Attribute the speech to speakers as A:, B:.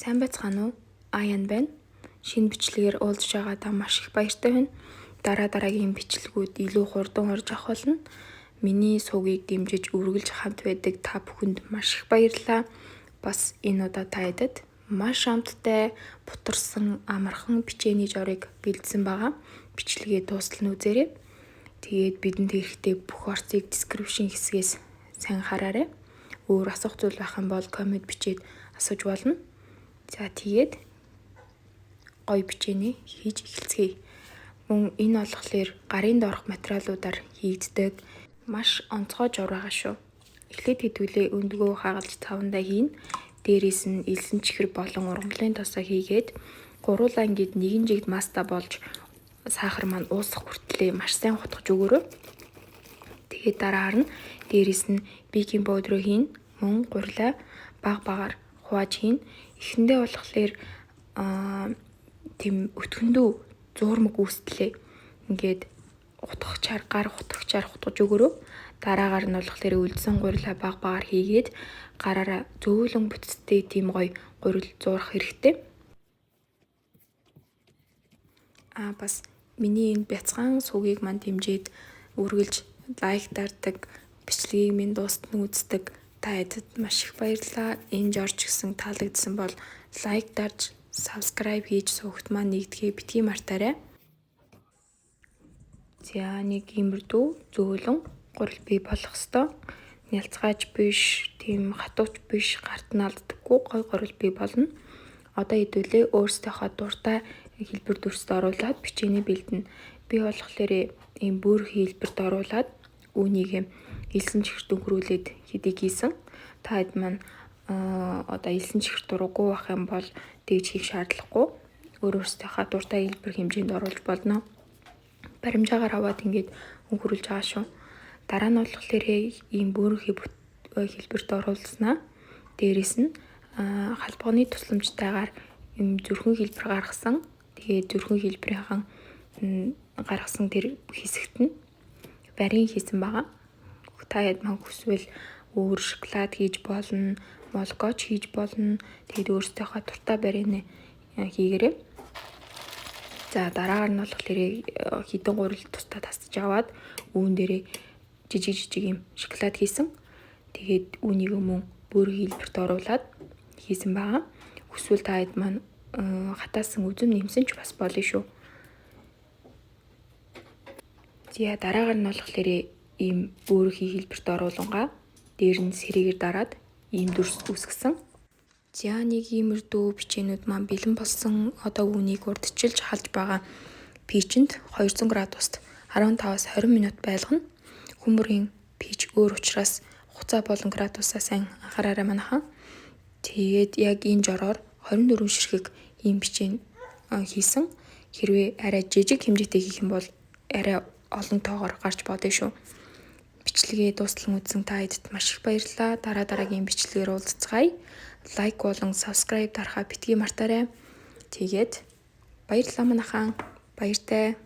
A: Сайн байцгаана уу? Аян байна. Шинэ бичлэгээр уулзж байгаадаа маш их баяртай байна. Дараагийн бичлэгүүд илүү хурдан орж авах болно. Миний сувгийг дэмжиж үргэлж хамт байдаг та бүхэнд маш их баярлалаа. Бас энэ удаа та хэдэд маш амттай бутарсан амархан бичээний жорыг бэлдсэн байгаа. Бичлэгээ дуустал нь үзээрэй. Тэгээд бидэнд хэрэгтэй бүх орцыг description хэсгээс сайн хараарай. Өөр асуух зүйл байх юм бол коммент бичээд асууж болно. За тэгээд гоё бичээний хийж эхэлцгээе. Мөн энэ болохоор гарын доорх материалуудаар хийгддэг маш онцгой жур байгаа шүү. Эхлээд хэдүүлээ өндгөө хагалж цавандаа хийн. Дээрээс нь элсэн чихэр болон ургамлын тосоо хийгээд гуруулаа ингээд нэгэн жигд маста болж сахар маань уусах хүртлээр маш сайн хутгаж өгөөрэй. Тэгээд дараагаар нь дээрээс нь бейкинг паудер хийн. Мөн гурилаа багаар хувааж хийн. Эхэндээ болохоор тийм өтгөндөө зуурмаг үүстлээ. Ингээд гар хутгачаар хутгаж өгөөрэй. Дараагаар нь болохоор үлдсэн гурилаа багаар хийгээд гараараа зөөлөн бүтцтэй тийм гоё гурил зуурах хэрэгтэй. Бас миний энэ бяцхан сувгийг маань дэмжиж үргэлж лайк дардаг, бичлэгийг минь дуустал үздэг та хэдэд маш их баярлалаа. Энэ жорж гисэн таалагдсан бол лайк дарж, subscribe хийж суугт маань нэгдэхээ битгий мартаарай. За нэг иймэрдүү зөөлөн гурил бий болох ёстой. Нялцгааж биш, тийм хатууч биш, гарт нь алддаггүй гой гурил бий болно. Одоо хэдүүлээ өөрсдийнхөө дуртай хэлбэр дүрсд оруулаад бичээний бэлдэнэ. Би болохоор ийм бүр хэлбэрт оруулаад үүнийг элсэн чихэрт өнгөрүүлээд хэдий хийсэн. Та хэд маань одоо элсэн чихэр дурггүй байх юм бол тэгж хийх шаардлагагүй. Өөрсдийнхөө дуртай хэлбэр хэмжээнд оруулж болно. Баримжаагаар аваад ингээд өнгөрүүлж байгаа шүү. Дараа нь болохоор ийм бүр хэлбэрт оруулснаа. Дээрээс нь халбагны тусламжтайгаар ийм зүрхэн хэлбэр гаргасан. Тэгээд зүрхэн хэлбэрийн гаргасан тэр хэсэгт нь барин хийсэн байгаа. Та хэд маань хүсвэл өөр шоколад хийж болно, молгоч хийж болно. Тэгээд өөрсдийнхөө дуртай барин хийгээрэй. За дараагаар нь болохоор хідэн гурил тусдаа тасч аваад үүн дээрээ жижиг юм шоколад хийсэн. Тэгээд үүнийг мөн бүр хэлбэрт оруулаад хийсэн байгаа. Хүсвэл та хэд маань хатаасан үзэм нэмсэн ч бас болно шүү. За дараагаар нь болохоор ийм өөрийнхөө хэлбэрт оруулангаа дээр нь сэрээгээр дараад ийм дүрс үүсгэсэн. За нэг иймэрдүү бичээнүүд маань бэлэн болсон. Одоо үүнийг урдчилж халж байгаа пичэнд 200 градуст 15-аас 20 минут байлгана. Хүмүүрийн пич өөр учраас хугацаа болон градусаа сайн анхаараарай манайхан. Тэгээд яг энэ жороор 24 ширхэг ийм бичээн хийсэн. Хэрвээ арай жижиг хэмжээтэй хийх юм бол арай олон тоогоор гарч бодё шүү. Бичлэгээ дуустал үзсэн та хэдэд маш их баярлалаа. Дараагийн бичлэгээр уулзцгаая. Лайк болон subscribe дарахаа битгий мартаарай. Тэгээд баярлалаа манайхан. Баяртай.